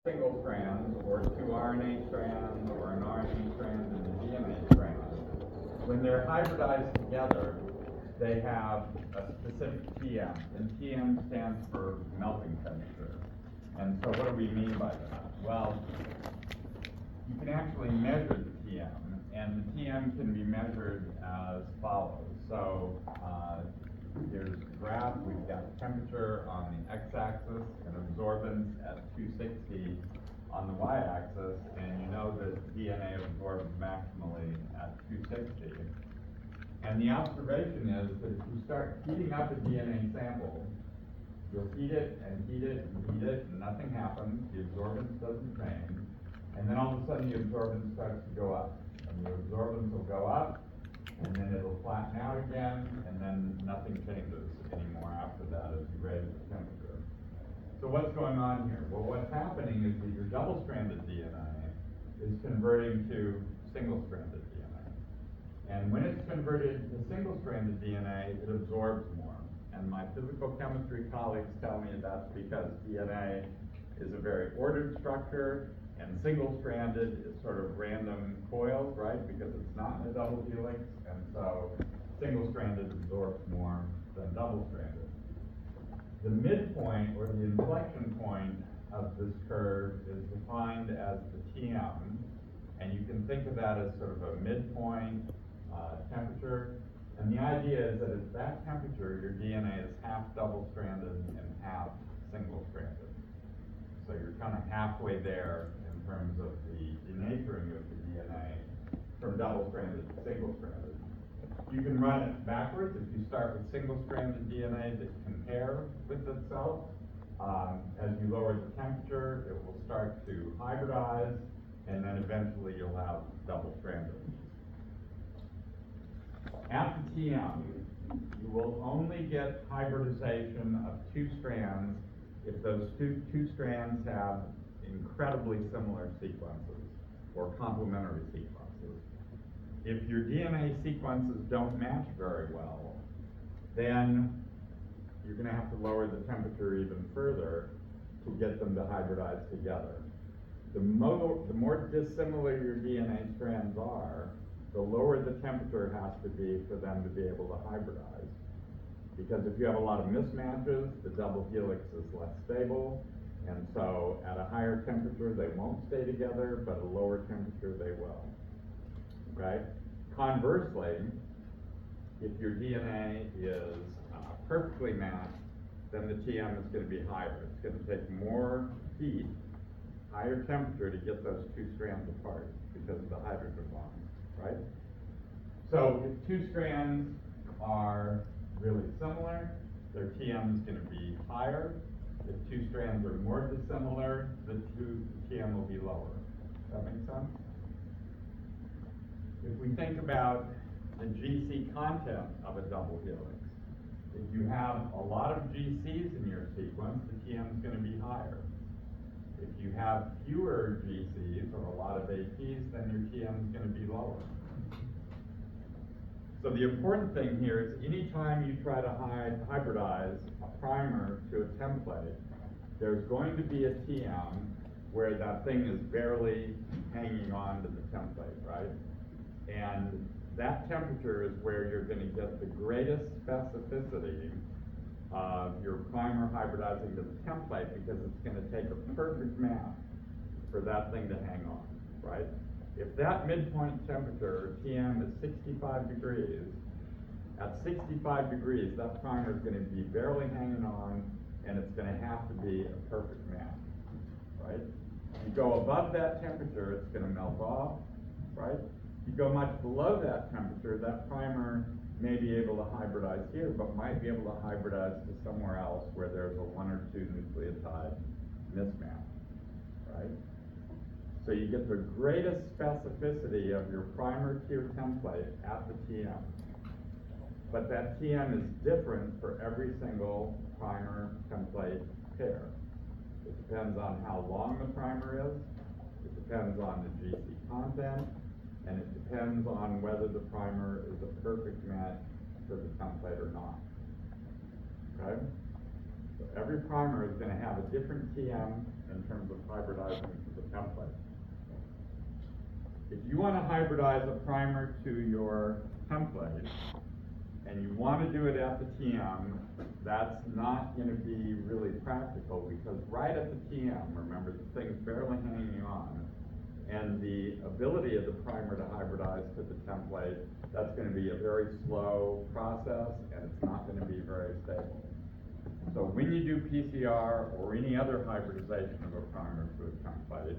single strands, or two RNA strands, or an RNA strand and a DNA strand, when they're hybridized together, they have a specific TM, and TM stands for melting temperature. And so what do we mean by that? Well, you can actually measure the TM, and the TM can be measured as follows. So here's the graph. We've got temperature on the x-axis and absorbance at 260 on the y-axis, and you know that DNA absorbs maximally at 260. And the observation is that if you start heating up a DNA sample, you'll heat it and heat it and heat it, and nothing happens. The absorbance doesn't change. And then all of a sudden the absorbance starts to go up. And the absorbance will go up, and then it'll flatten out again, and then nothing changes anymore after that as you raise the temperature. So what's going on here? Well, what's happening is that your double-stranded DNA is converting to single-stranded DNA. And when it's converted to single-stranded DNA, it absorbs more. And my physical chemistry colleagues tell me that's because DNA is a very ordered structure, and single-stranded is sort of random coils, right? Because it's not in a double helix, and so single-stranded absorbs more than double-stranded. The midpoint, or the inflection point of this curve, is defined as the TM, and you can think of that as sort of a midpoint temperature. And the idea is that at that temperature, your DNA is half double-stranded and half single-stranded. So you're kind of halfway there in terms of the denaturing of the DNA from double-stranded to single-stranded. You can run it backwards. If you start with single-stranded DNA that can pair with itself, as you lower the temperature, it will start to hybridize, and then eventually you'll have double-stranded. At the TM, you will only get hybridization of two strands if those two strands have incredibly similar sequences or complementary sequences. If your DNA sequences don't match very well, then you're going to have to lower the temperature even further to get them to hybridize together. The more dissimilar your DNA strands are, the lower the temperature has to be for them to be able to hybridize. Because if you have a lot of mismatches, the double helix is less stable, and so at a higher temperature they won't stay together, but at a lower temperature they will. Okay? Conversely, if your DNA is perfectly matched, then the TM is going to be higher. It's going to take more heat, higher temperature to get those two strands apart because of the hydrogen bonds, right? So if two strands are really similar, their TM is going to be higher. If two strands are more dissimilar, the TM will be lower. Does that make sense? If we think about the GC content of a double helix, if you have a lot of GCs in your sequence, the TM is going to be higher. If you have fewer GCs or a lot of APs, then your TM is going to be lower. So the important thing here is anytime you try to hybridize a primer to a template, there's going to be a TM where that thing is barely hanging on to the template, right? And that temperature is where you're going to get the greatest specificity of your primer hybridizing to the template, because it's going to take a perfect match for that thing to hang on, right? If that midpoint temperature, TM, is 65 degrees, at 65 degrees, that primer is going to be barely hanging on, and it's going to have to be a perfect match, right? You go above that temperature, it's going to melt off, right? You go much below that temperature, that primer may be able to hybridize here, but might be able to hybridize to somewhere else where there's a 1 or 2 nucleotide mismatch, right? So you get the greatest specificity of your primer to your template at the TM. But that TM is different for every single primer template pair. It depends on how long the primer is, it depends on the GC content, and it depends on whether the primer is a perfect match for the template or not. Okay? So every primer is going to have a different TM in terms of hybridizing to the template. If you want to hybridize a primer to your template, and you want to do it at the TM, that's not going to be really practical, because right at the TM, remember, the thing's barely hanging on, and the ability of the primer to hybridize to the template, that's going to be a very slow process, and it's not going to be very stable. So when you do PCR or any other hybridization of a primer to a template,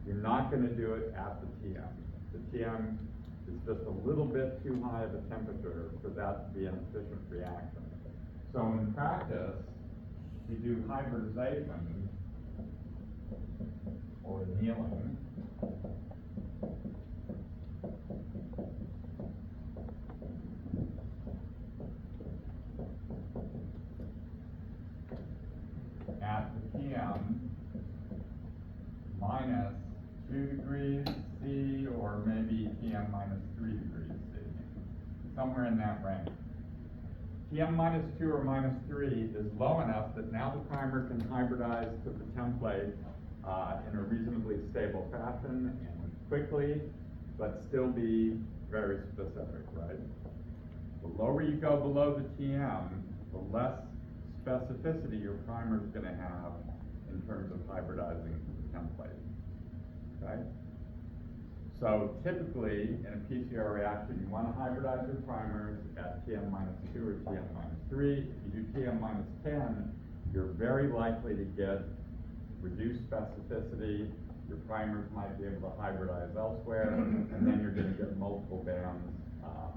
you're not going to do it at the TM. The TM is just a little bit too high of a temperature for that to be an efficient reaction. So in practice, you do hybridization or annealing at the TM minus 2 degrees C, or maybe TM minus 3 degrees C, somewhere in that range. TM minus 2 or minus 3 is low enough that now the primer can hybridize to the template in a reasonably stable fashion and quickly, but still be very specific, right? The lower you go below the TM, the less specificity your primer is going to have in terms of hybridizing to the template. Okay? So typically, in a PCR reaction, you want to hybridize your primers at TM minus 2 or TM minus 3. If you do TM minus 10, you're very likely to get reduced specificity. Your primers might be able to hybridize elsewhere, and then you're going to get multiple bands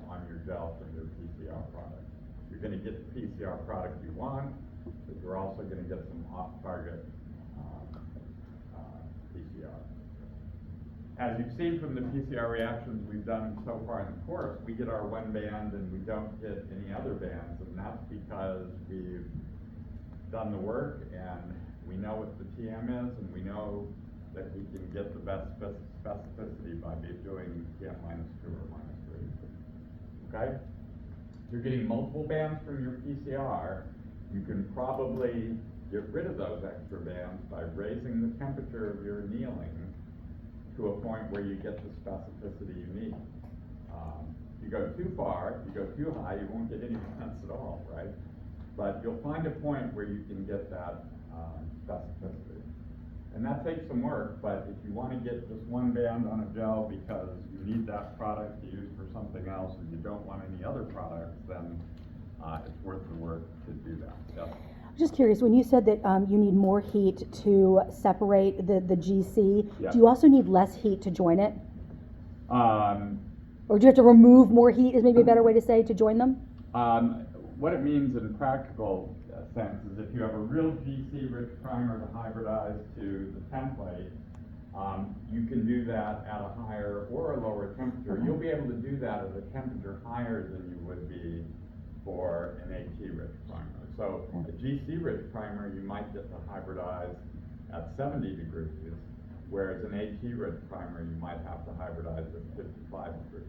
on your gel from your PCR product. You're going to get the PCR product you want, but you're also going to get some off-target PCR. As you've seen from the PCR reactions we've done so far in the course, we get our one band and we don't get any other bands, and that's because we've done the work and we know what the TM is, and we know that we can get the best specificity by doing TM minus 2 or minus 3. Okay? If you're getting multiple bands from your PCR, you can probably get rid of those extra bands by raising the temperature of your annealing to a point where you get the specificity you need. If you go too far, if you go too high, you won't get any bands at all, right? But you'll find a point where you can get that specificity. And that takes some work, but if you want to get just one band on a gel because you need that product to use for something else and you don't want any other products, then it's worth the work to do that. Yes? I'm just curious, when you said that you need more heat to separate the GC, Yeah. do you also need less heat to join it? Or do you have to remove more heat, is maybe a better way to say, to join them? What it means in practical sense is if you have a real GC-rich primer to hybridize to the template, you can do that at a higher or a lower temperature. Okay. You'll be able to do that at a temperature higher than you would be for an AT-rich primer. So a GC-rich primer you might get to hybridize at 70 degrees, whereas an AT-rich primer you might have to hybridize at 55 degrees.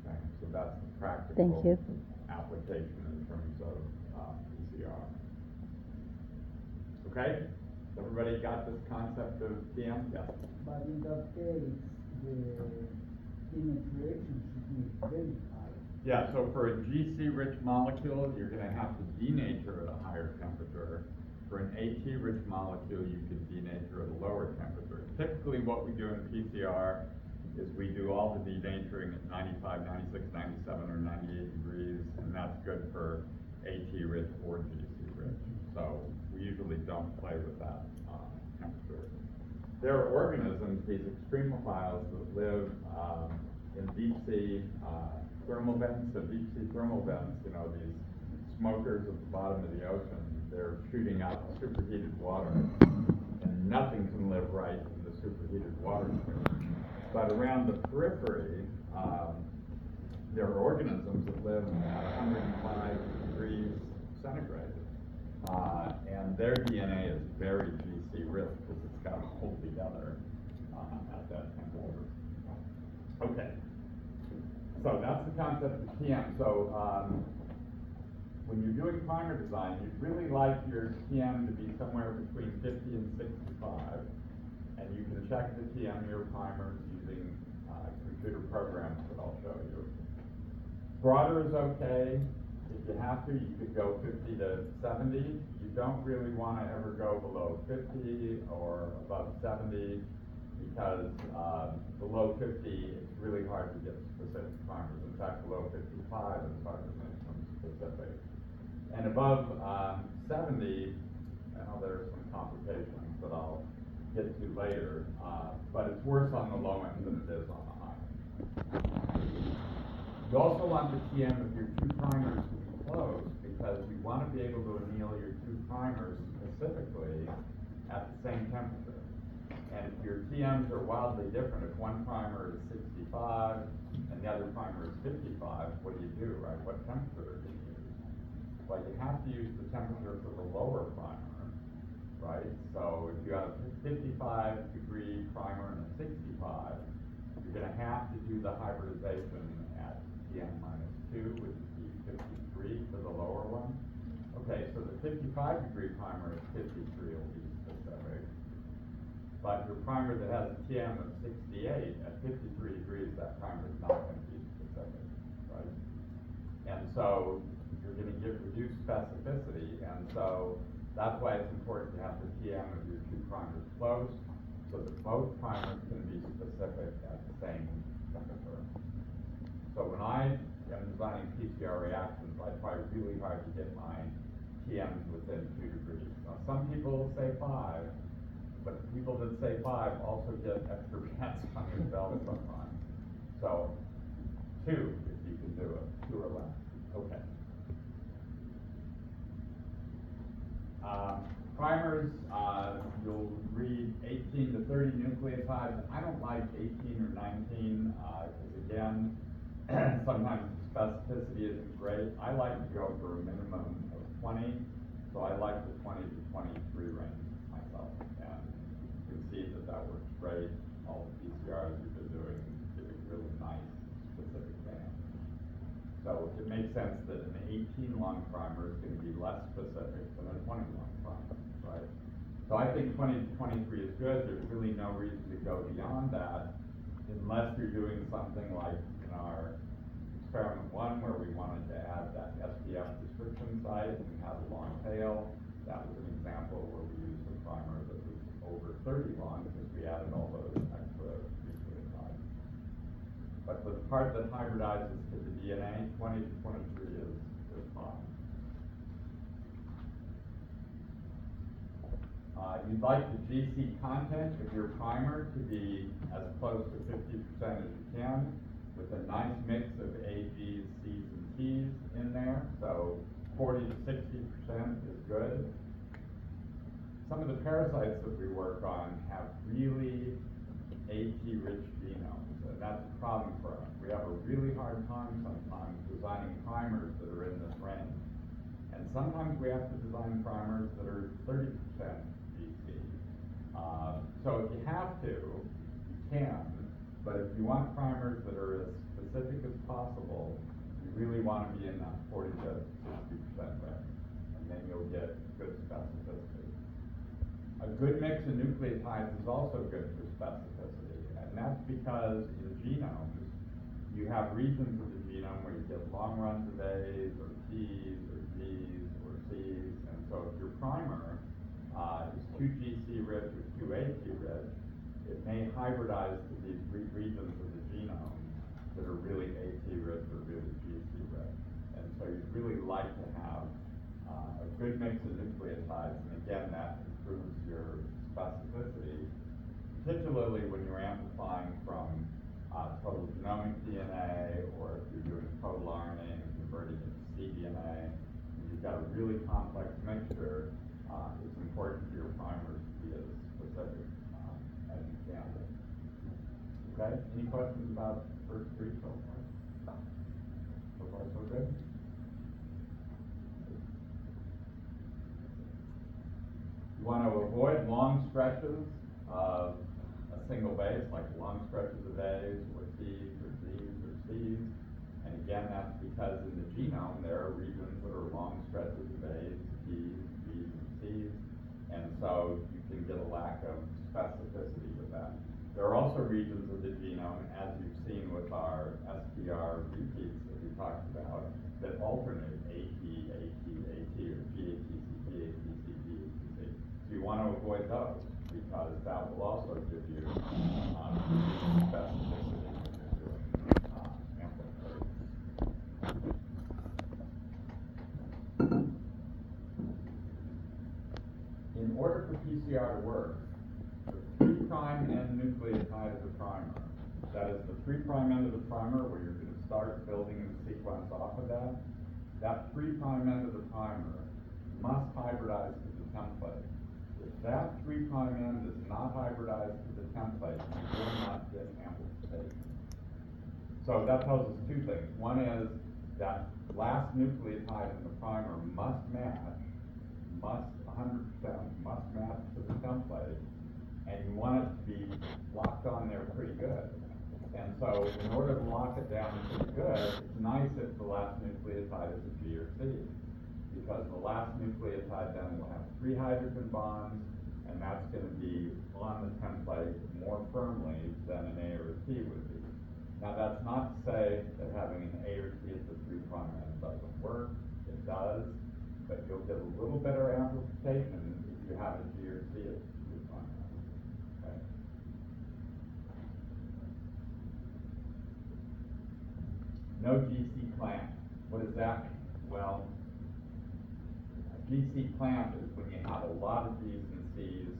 Okay, so that's the practical Thank you. application in terms of PCR. Okay? Everybody got this concept of TM? Yes. But in that case, the denaturation should be very high. Yeah, so for a GC-rich molecule, you're going to have to denature at a higher temperature. For an AT-rich molecule, you can denature at a lower temperature. Typically what we do in PCR is we do all the denaturing at 95, 96, 97, or 98 degrees, and that's good for AT-rich or GC-rich. So we usually don't play with that temperature. There are organisms, these extremophiles, that live in deep sea thermal vents. So deep sea thermal vents, you know, these smokers at the bottom of the ocean, they're shooting out superheated water, and nothing can live right in the superheated water stream. But around the periphery, there are organisms that live at 105 degrees centigrade. And their DNA is very GC rich because it's got to hold together at that temperature. Okay. So that's the concept of TM. So when you're doing primer design, you'd really like your TM to be somewhere between 50 and 65. And you can check the TM of your primers using computer programs that I'll show you. Broader is okay. If you have to, you could go 50 to 70. You don't really want to ever go below 50 or above 70 because below 50, it's really hard to get specific primers. In fact, below 55, it's hard to make them specific. And above 70, I know there are some complications that I'll get to later, but it's worse on the low end than it is on the high end. You also want the TM of your two primers to be close because you want to be able to anneal your two primers specifically at the same temperature. And if your TMs are wildly different, if one primer is 65 and the other primer is 55, what do, right? What temperature do you use? Well, you have to use the temperature for the lower primer, right? So if you have a 55-degree primer and a 65, you're going to have to do the hybridization at TM -2, which is 53 for the lower one. Okay, so the 55-degree primer at 53 will be specific. But your primer that has a TM of 68 at 53 degrees, that primer is not going to be specific, right? And so you're going to get reduced specificity, and so that's why it's important to have the TM of your two primers close, so that both primers can be specific at the same temperature. So when I am designing PCR reactions, I try really hard to get my TMs within 2 degrees. Now, some people say 5, but people that say 5 also get extra pants on their belt sometimes. So 2, if you can do it, 2 or less. Okay. Primers, you'll read 18 to 30 nucleotides. I don't like 18 or 19, because again, sometimes the specificity isn't great. I like to go for a minimum of 20, so I like the 20 to 23 range myself. And you can see that that works great. All the PCRs you've been doing give a really nice specific band. So it makes sense that an 18 long primer is going to be less specific than a 20 long primer, right? So I think 20 to 23 is good. There's really no reason to go beyond that unless you're doing something like in our experiment 1 where we wanted to add that SPF description site and we had a long tail. That was an example where we used a primer that was over 30 long because we added all those extra nucleotides. But for the part that hybridizes to the DNA, 20 to 23 is fine. You'd like the GC content of your primer to be as close to 50% as you can, with a nice mix of A, G's, C's, and T's in there. So 40 to 60% is good. Some of the parasites that we work on have really AT-rich genomes, and that's a problem for us. We have a really hard time sometimes designing primers that are in this range. And sometimes we have to design primers that are 30% GC. So if you have to, you can, but if you want primers that are as specific as possible, you really want to be in that 40 to 60% range, and then you'll get good specificity. A good mix of nucleotides is also good for specificity, and that's because in genomes, you have regions of the genome where you get long runs of A's or T's or G's or C's, and so if your primer is too GC rich or too AT rich, it may hybridize to these regions of the genome that are really AT rich or really GC rich. And so you'd really like to have a good mix of nucleotides, and again, that improves your specificity, particularly when you're amplifying from total genomic DNA, or if you're doing total RNA and converting it to cDNA, and you've got a really complex mixture, it's important for your primers to be as specific as you can. Okay, any questions about the first 3 so far? So far, so good? You want to avoid long stretches of a single base, like long stretches of A's or C's or Z's or C's, and again, that's because in the genome, there are regions that are long stretches of A's, T's, B's, and C's, and so you can get a lack of specificity with that. There are also regions of the genome, as you've seen with our SPR repeats that we talked about, that alternate AT, AT, AT, or GATC, GATC, GATC. So you want to avoid those, because that will also give you specificity when you're doing amplification. In order for PCR to work, the 3' end nucleotide of the primer, that is the 3' end of the primer where you're going to start building the sequence off of that, that 3' end of the primer must hybridize to the template. If that 3' end is not hybridized to the template, you will not get amplification. So that tells us two things. One is that last nucleotide in the primer must match, 100% must match to the template, and you want it to be locked on there pretty good. And so in order to lock it down pretty good, it's nice if the last nucleotide is a G or C, because the last nucleotide then will have 3 hydrogen bonds, and that's going to be on the template more firmly than an A or a T would be. Now that's not to say that having an A or T at the 3' end doesn't work. It does, but you'll get a little better amplification if you have a G or C at the 3' end. Okay. No GC clamp. What does that mean? Well, a GC clamp is when you have a lot of G's and C's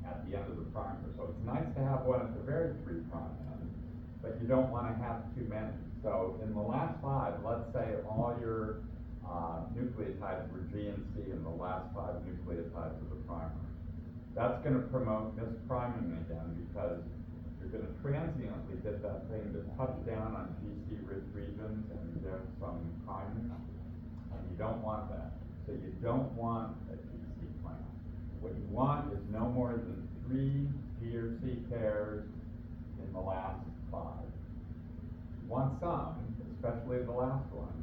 at the end of the primer. So it's nice to have one at the very 3' end, but you don't want to have too many. So in the last 5, let's say all your nucleotides were G and C in the last 5 nucleotides of the primer. That's going to promote mispriming again, because you're going to transiently get that thing to touch down on GC-rich regions and give some priming, and you don't want that. So you don't want a GC clamp. What you want is no more than 3 G or C pairs in the last 5. You want some, especially the last one.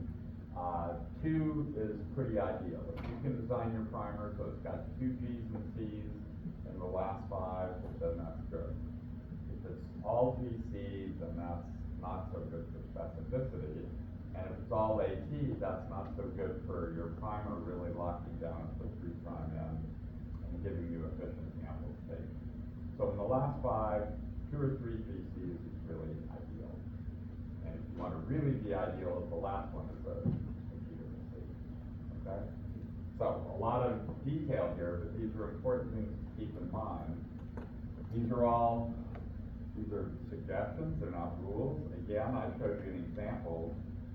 2 is pretty ideal. If you can design your primer so it's got 2 G's and C's in the last 5, then that's good. If it's all GC, then that's not so good for specificity. And if it's all AT, that's not so good for your primer really locking down at the 3' end and giving you efficient amplification. So in the last 5, 2 or 3 GCs is really ideal. And if you want to really be ideal, the last one is a G or a C. Okay? So a lot of detail here, but these are important things to keep in mind. These are suggestions, they're not rules. Again, I showed you an example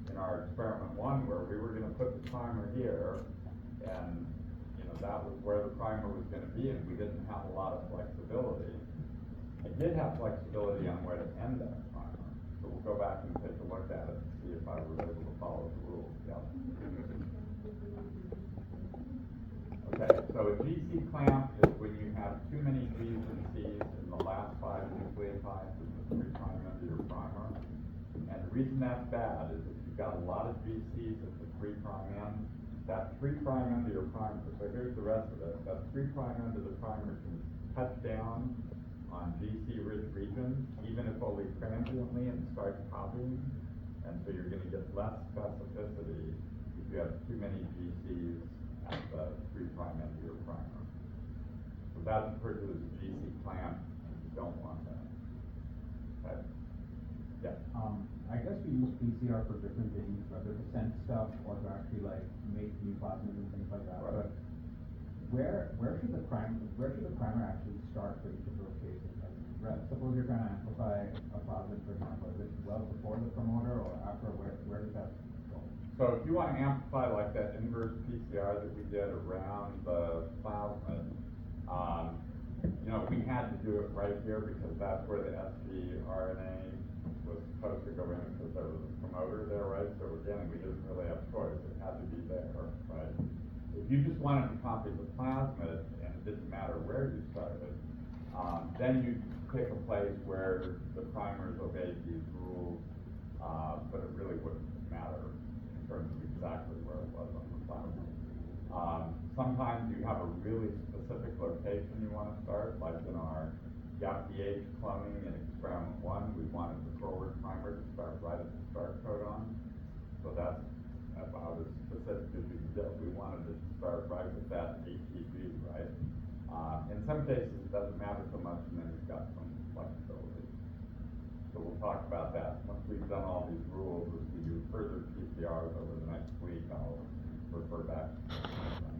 in our experiment 1 where we were going to put the primer here, and that was where the primer was going to be, and we didn't have a lot of flexibility. I did have flexibility on where to end that primer, so we'll go back and take a look at it and see if I was able to follow the rules. Yep. Okay, so a GC clamp is when you have too many G's and C's in the last 5 nucleotides in the 3' end of your primer. And the reason that's bad is if you've got a lot of GC's at the 3' end, that 3' end of your primer, so here's the rest of it, that 3' end of the primer can touch down on GC-rich regions, even if only transiently, and start copying. And so you're going to get less specificity if you have too many GC's at the 3' end of your primer. So that's referred to as a GC clamp, and you don't want that. Okay? Yeah. I guess we use PCR for different things, whether to sense stuff or to actually like make new plasmids and things like that. Right. But where should the primer actually start for each of those cases? Like, suppose you're trying to amplify a plasmid, for example, is it well before the promoter or after? Where does that go? So if you want to amplify like that inverse PCR that we did around the plasmid, we had to do it right here because that's where the sgRNA was supposed to go in because there was a promoter there, right? So again, we didn't really have choice. It had to be there, right? If you just wanted to copy the plasmid and it didn't matter where you started, then you pick a place where the primers obeyed these rules, but it really wouldn't matter in terms of exactly where it was on the platform. Sometimes you have a really specific location you want to start, like in our gap-pH cloning in experiment 1, we wanted the forward primer to start right at the start codon. So that's about as specific as we can get. We wanted it to start right with that ATG, right? In some cases, it doesn't matter so much, and then you've got some flexibility. So we'll talk about that. Once we've done all these rules, as we do further PCRs over the next week, I'll refer back to them.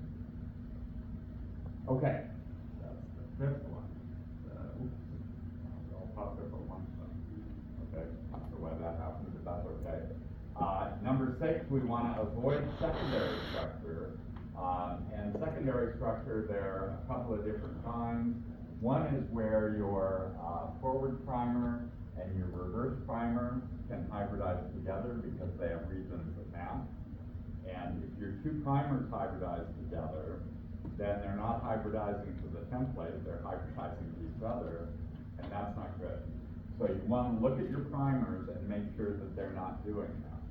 Okay, that's the fifth one. It all popped up at once. Okay, not sure why that happened, but that's okay. Number 6, we want to avoid secondary structure. And secondary structure, there are a couple of different kinds. One is where your forward primer and your reverse primer can hybridize together because they have regions of mass. And if your two primers hybridize together, then they're not hybridizing to the template, they're hybridizing to each other, and that's not good. So you want to look at your primers and make sure that they're not doing that.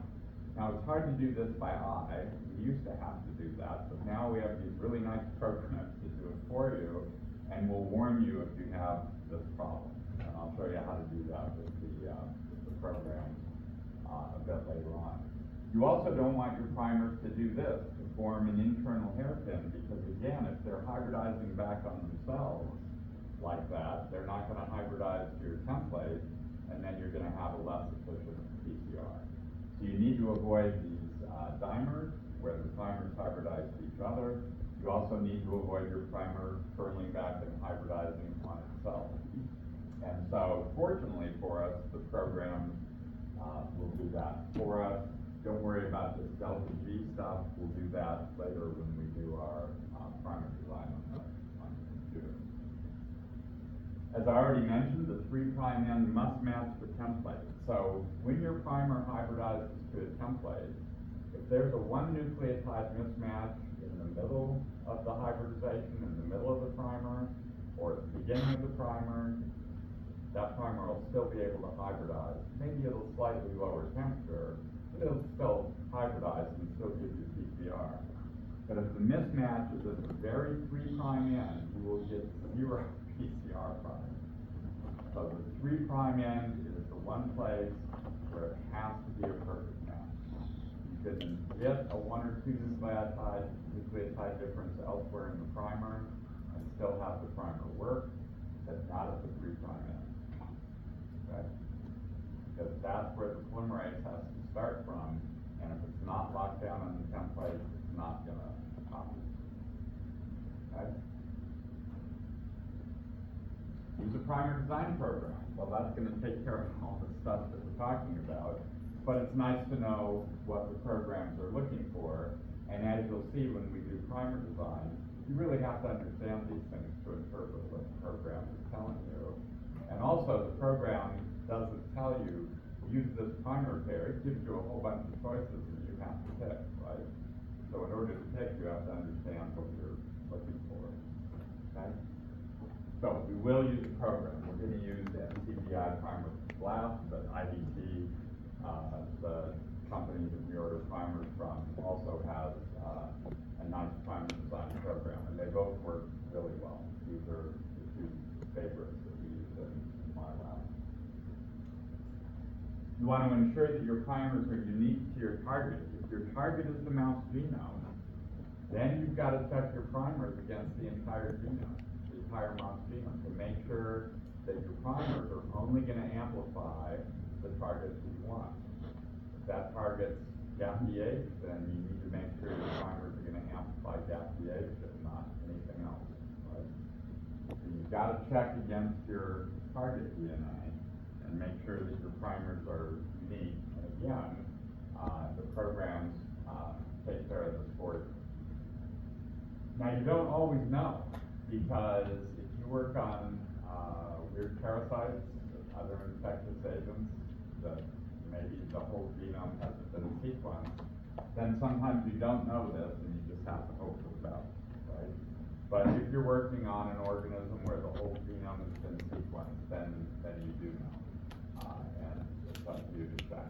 Now, it's hard to do this by eye. We used to have to do that, but now we have these really nice programs to do it for you, and we'll warn you if you have this problem. And I'll show you how to do that with the program a bit later on. You also don't want your primers to do this, to form an internal hairpin, because again, if they're hybridizing back on themselves like that, they're not going to hybridize to your template, and then you're going to have a less efficient PCR. So you need to avoid these dimers, where the primers hybridize to each other. You also need to avoid your primer curling back and hybridizing on itself. And so, fortunately for us, the program will do that for us. Don't worry about this delta G stuff. We'll do that later when we do our primer design on the computer. As I already mentioned, the 3' end must match the template. So when your primer hybridizes to a template, if there's a 1 nucleotide mismatch in the middle of the hybridization, in the middle of the primer, or at the beginning of the primer, that primer will still be able to hybridize. Maybe it'll slightly lower temperature, but it'll still hybridize and still give you PCR. But if the mismatch is at the very 3' end, you will get 0 PCR product. So the 3' end is the one place where it has to be a perfect match. You can get a 1 or 2 nucleotide difference elsewhere in the primer and still have the primer work, but not at the 3' end. Okay? Because that's where the polymerase has to start from, and if it's not locked down on the template, it's not going to copy. Okay? Use a primer design program. Well, that's going to take care of all the stuff that we're talking about, but it's nice to know what the programs are looking for, and as you'll see when we do primer design, you really have to understand these things to interpret what the program is telling you. And also, the program doesn't tell you, use this primer pair. It gives you a whole bunch of choices that you have to pick, right? So in order to pick, you have to understand what you're looking for, okay? So we will use a program. We're going to use MCBI primer glass, but IDT, the company that we order primers from, also has a nice primer design program, and they both work really well. These are the 2 favorites that we use in my lab. You want to ensure that your primers are unique to your target. If your target is the mouse genome, then you've got to check your primers against the entire genome, the entire mouse genome, to make sure that your primers are only going to amplify the targets that you want. If that target's gap-pH, then you need to make sure your primers are going to amplify gap-pH, if not anything else. Right? So you've got to check against your target DNA and make sure that your primers are unique. And again, the programs take care of this for you. Now, you don't always know, because if you work on weird parasites, other infectious agents, that maybe the whole genome hasn't been sequenced, then sometimes you don't know this and you just have to hope for the best, right? But if you're working on an organism where the whole genome has been sequenced, then you do know. And it's up to you to check.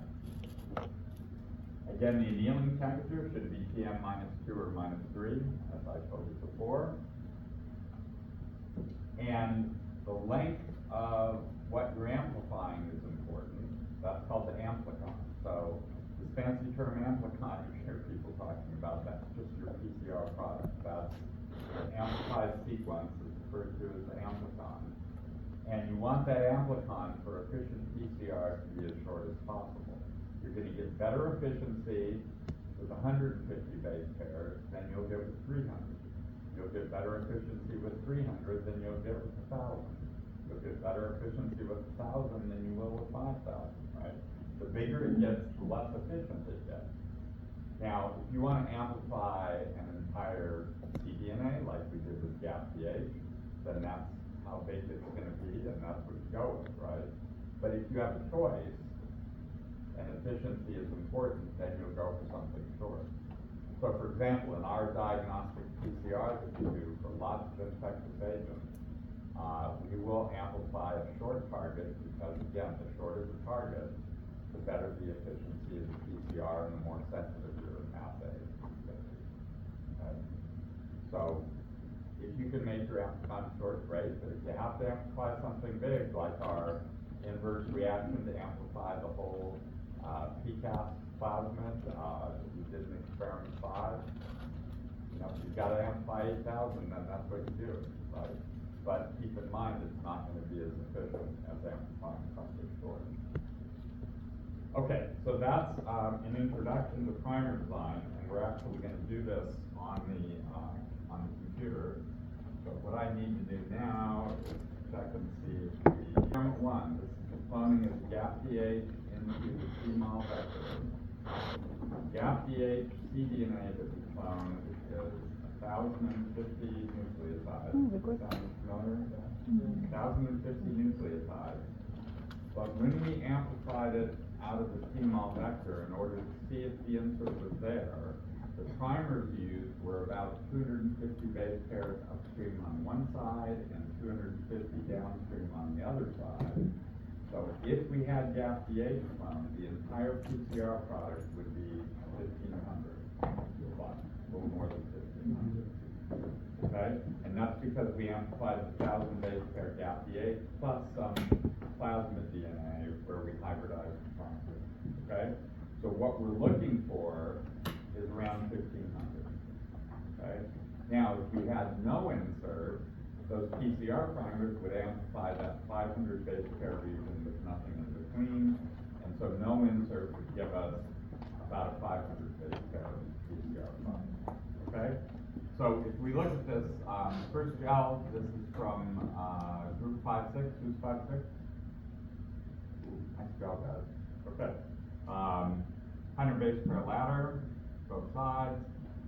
Again, the annealing temperature should be PM -2 or -3, as I told you before. And the length of what you're amplifying is important. That's called the amplicon. So this fancy term amplicon, you hear people talking about, that's just your PCR product. That's the amplified sequence is referred to as the amplicon. And you want that amplicon for efficient PCR to be as short as possible. You're going to get better efficiency with 150 base pairs than you'll get with 300. You'll get better efficiency with 300 than you'll get with 1,000. You'll get better efficiency with 1,000 than you will with 5,000, right? The bigger it gets, the less efficient it gets. Now, if you want to amplify an entire cDNA, like we did with GAP-PH, then that's how big it's going to be, and that's what you go with, right? But if you have a choice, and efficiency is important, then you'll go for something short. So for example, in our diagnostic PCR that we do for lots of infectious agents, we will amplify a short target because, again, the shorter the target, the better the efficiency of the PCR and the more sensitive your assay is going to be. Okay? So if you can make your amplicon short, great, but if you have to amplify something big, like our inverse reaction to amplify the whole PCAS plasmid, we did in experiment 5. You know, if you've got to amplify 8,000, then that's what you do, right? But keep in mind, it's not going to be as efficient as amplifying something short. Okay, so that's an introduction to primer design, and we're actually going to do this on the computer. So what I need to do now is check and see if the experiment 1, this is the cloning of GAP-PH into the CMOL vector. GAP-PH cDNA that we clone is 1,050 nucleotides. Sound familiar? 1,050 nucleotides. But when we amplified it out of the CMOL vector in order to see if the insert was there, the primers used were about 250 base pairs upstream on one side and 250 downstream on the other side. So if we had GAP-PH clone, the entire PCR product would be 1,500, a little more than 1,500. Okay? And that's because we amplified the 1,000 base pair GAP-PH plus some plasmid DNA where we hybridized the primers. Okay? So what we're looking for is around 1,500. Okay? Now, if we had no insert, those PCR primers would amplify that 500 base pair region with nothing in between, and so no insert would give us about a 500 base pair PCR primer. Okay? So if we look at this, first gel, this is from group 5-6. Who's 5-6? Nice gel, guys. Okay. 100 base pair ladder, both sides.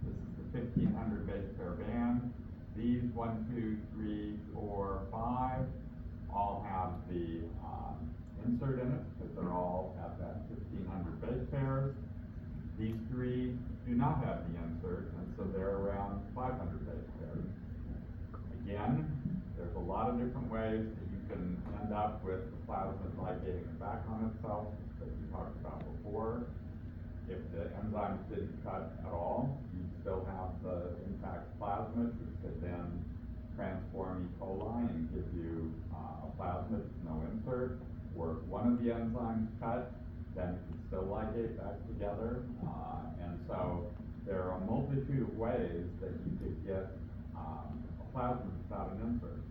This is the 1,500 base pair band. These 1, 2, 3, 4, 5 all have the insert in it because they're all at that 1,500 base pairs. These 3 do not have the insert, and so they're around 500 base pairs. Again, there's a lot of different ways that you can end up with the plasmid ligating back on itself that we talked about before. If the enzymes didn't cut at all, you'd still have the intact plasmid, which could then transform E. coli and give you a plasmid with no insert. Or if one of the enzymes cut, then it could still ligate back together. And so there are a multitude of ways that you could get a plasmid without an insert.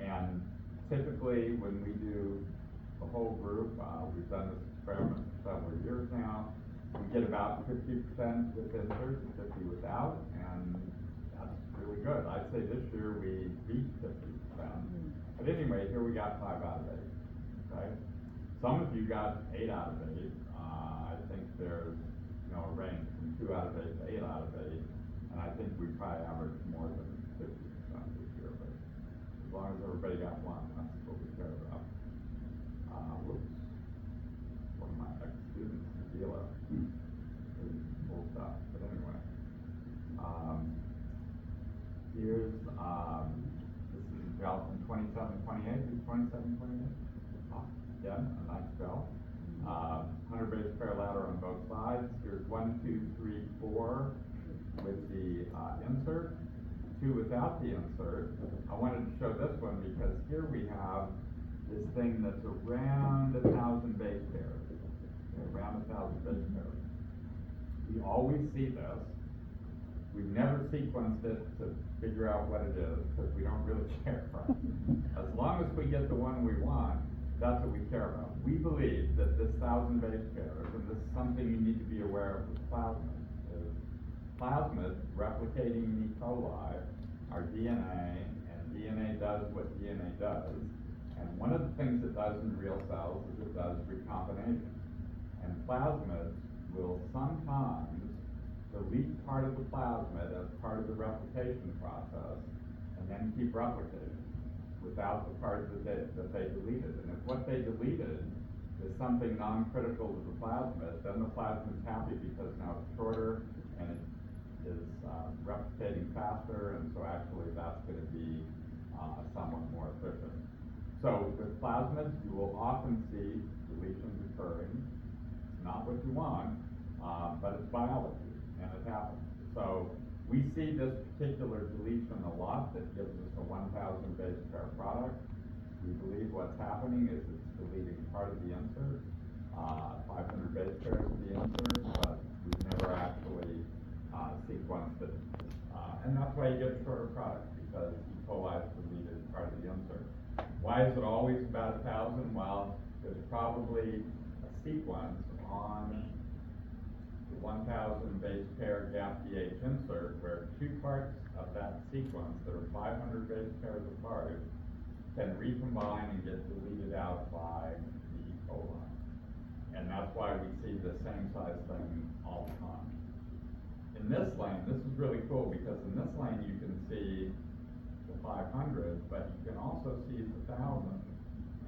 And typically, when we do the whole group, we've done this experiment for several years now, we get about 50% with insert and 50 without, and that's really good. I'd say this year we beat 50%. But anyway, here we got 5 out of 8. Okay? Some of you got 8 out of 8. I think there's a range from 2 out of 8 to 8 out of 8, and I think we probably averaged more than 50% this year. But as long as everybody got 1, that's what we care about. Whoops. One of my ex-students, Adela, cool stuff. But anyway, here's this is a gel from 2728. Who's 2728? Again, a nice gel. 100 base pair lab. scatter on both sides. Here's 1, 2, 3, 4 with the insert, 2 without the insert. I wanted to show this one because here we have this thing that's around 1,000 base pairs. Okay, around 1,000 base pairs. We always see this. We've never sequenced it to figure out what it is because we don't really care about it. As long as we get the one we want, that's what we care about. We believe that this 1,000 base pairs, and this is something you need to be aware of with plasmids, is plasmids replicating in E. coli are DNA, and DNA does what DNA does. And one of the things it does in real cells is it does recombination. And plasmids will sometimes delete part of the plasmid as part of the replication process, and then keep replicating without the part that they deleted. And if what they deleted is something non-critical to the plasmid, then the plasmid's happy because now it's shorter and it is replicating faster, and so actually that's going to be somewhat more efficient. So with plasmids, you will often see deletions occurring. It's not what you want, but it's biology, and it happens. So we see this particular deletion a lot that gives us a 1,000 base pair product. We believe what's happening is it's deleting part of the insert, 500 base pairs of the insert, but we've never actually sequenced it. And that's why you get a shorter product, because E. coli is deleted part of the insert. Why is it always about 1,000? Well, there's probably a sequence on the 1,000 base pair gap DH insert where 2 parts of that sequence that are 500 base pairs apart can recombine and get deleted out by the E. coli. And that's why we see the same size thing all the time. In this lane, this is really cool because in this lane you can see the 500, but you can also see the 1,000.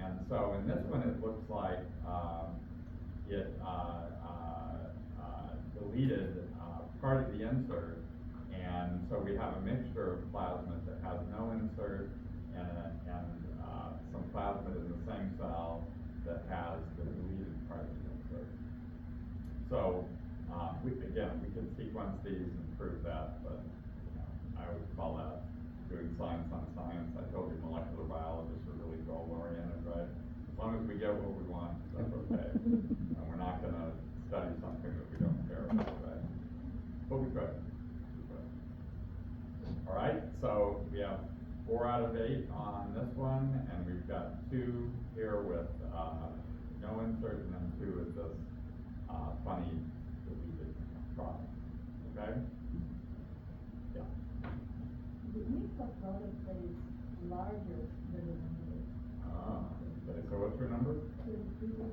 And so in this one it looks like it deleted part of the insert, and so we have a mixture of plasmid that has no insert and some plasmid in the same cell that has the deleted part of the insert. So we can sequence these and prove that, but I would call that doing science on science. I told you molecular biologists are really goal-oriented, right? As long as we get what we want, that's okay. And we're not going to study something that we don't care about, right? But we could. All right, so we have 4 out of 8 on this one, and we've got 2 here with no insert, and then 2 with this funny deleted product. Okay? Yeah. The mix of products that is larger than the number. Okay, so what's your number? 22.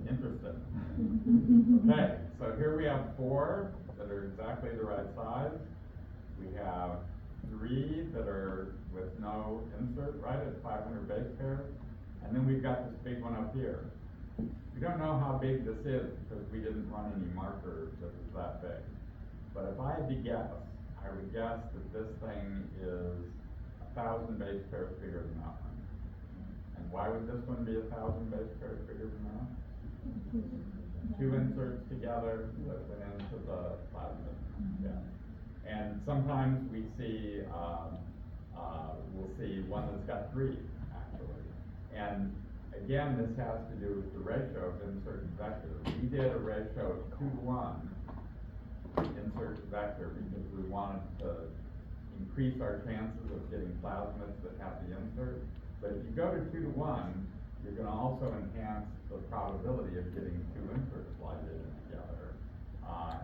Interesting. Okay, so here we have 4 that are exactly the right size. We have 3 that are with no insert, right, at 500 base pairs. And then we've got this big one up here. We don't know how big this is because we didn't run any markers that was that big. But if I had to guess, I would guess that this thing is 1,000 base pairs bigger than that one. And why would this one be 1,000 base pairs bigger than that? 2 inserts together that went into the plasmid. Yeah. And sometimes we see, we'll see one that's got 3, actually. And again, this has to do with the ratio of insert to vector. We did a ratio of 2 to 1 insert to vector because we wanted to increase our chances of getting plasmids that have the insert. But if you go to 2 to 1, you're gonna also enhance the probability of getting two inserts ligated together.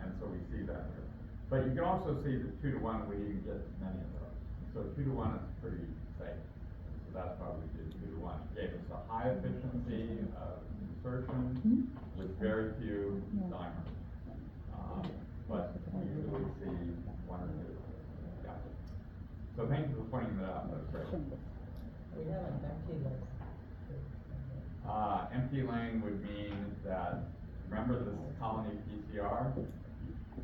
And so we see that here. But you can also see that 2 to 1, we didn't get many of those. So 2 to 1 is pretty safe. So that's why we did 2 to 1. It gave us a high efficiency of insertion with very few dimers. But we usually see 1 or 2. Yeah. So thank you for pointing that out, that's great. We have an empty list. Empty lane would mean that, remember this colony PCR? You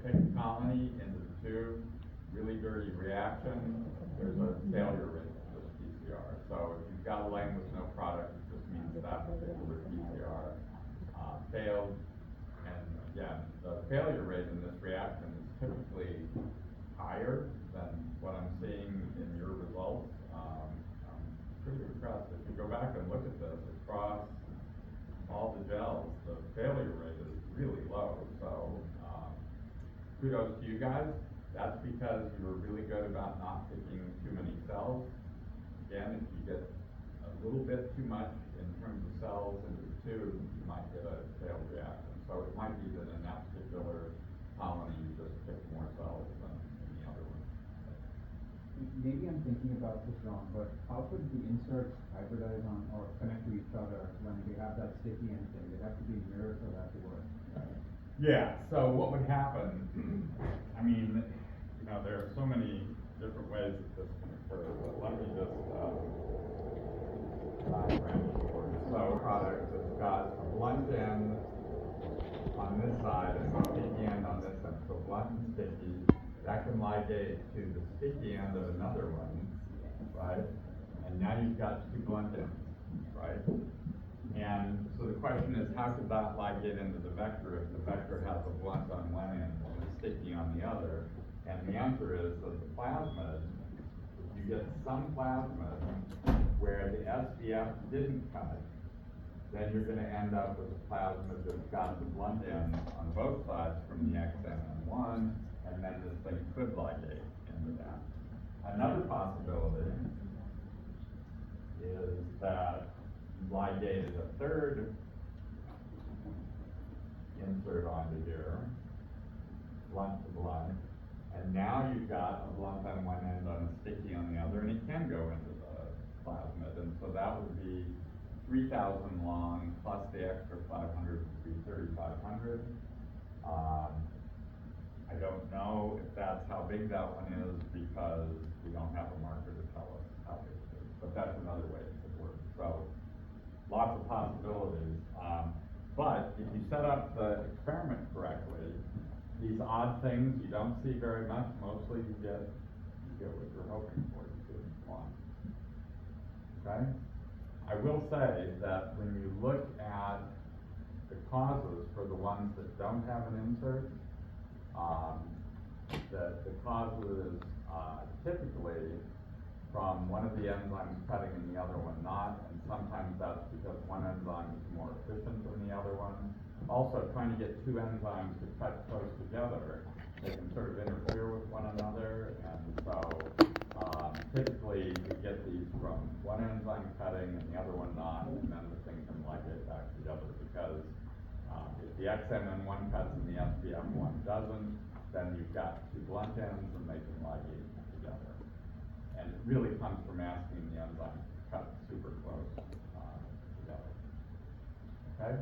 pick a colony into the tube, really dirty reaction, there's a failure rate of this PCR. So if you've got a lane with no product, it just means that particular PCR failed. And again, the failure rate in this reaction is typically higher than what I'm seeing in your results. I'm pretty impressed. If you go back and look at this across all the gels, the failure rate is really low. So kudos to you guys. That's because you were really good about not picking too many cells. Again, if you get a little bit too much in terms of cells into the tube, you might get a failed reaction. So it might be that in that particular colony, you just pick more cells than in the other one. Maybe I'm thinking about this wrong, but how could the inserts hybridize on or connect to each other when they have that sticky end thing? They have to be mirrored for that to work, right? Yeah, so what would happen, I mean, you know, there are so many different ways that this can occur, but let me just, diagram it for you. So product that's got a blunt end on this side and a sticky end on this end. So blunt and sticky, that can ligate to the sticky end of another one, right? And now you've got 2 blunt ends, right? And so the question is, how could that ligate into the vector if the vector has a blunt on one end and a sticky on the other? And the answer is that the plasmid, you get some plasmid where the SBF didn't cut, then you're going to end up with a plasmid that's got the blunt end on both sides from the XMN1, and then this thing could ligate into that. Another possibility is that you ligated a third insert onto here, blunt to blunt, and now you've got a blunt on one end and a sticky on the other, and it can go into the plasmid, and so that would be 3,000 long plus the extra 500 would be 3,500. I don't know if that's how big that one is because we don't have a marker to tell us how big it is, but that's another way it could work. So lots of possibilities. But if you set up the experiment correctly, these odd things you don't see very much. Mostly you get what you're hoping for. You get one. Okay. I will say that when you look at the causes for the ones that don't have an insert, the cause is typically from one of the enzymes cutting and the other one not, and sometimes that's because one enzyme is more efficient than the other one. Also, trying to get 2 enzymes to cut close together, they can sort of interfere with one another, and so typically you get these from one enzyme cutting and the other one not, and then the thing can ligate back together because if the XMN1 cuts and the SBF1 doesn't, then you've got 2 blunt ends and they can ligate together. And it really comes from asking the enzyme to cut super close together. Okay?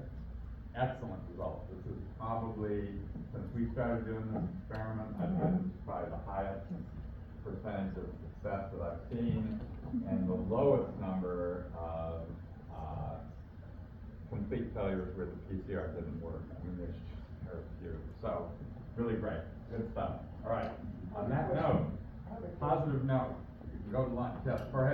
Excellent result. This is probably, since we started doing this experiment, I'd say this is probably the highest percentage of success that I've seen, and the lowest number of complete failures where the PCR didn't work. I mean, there's just very few. So, really great. Good stuff. All right. On that note, positive note, you can go to lunch. Yes, go ahead.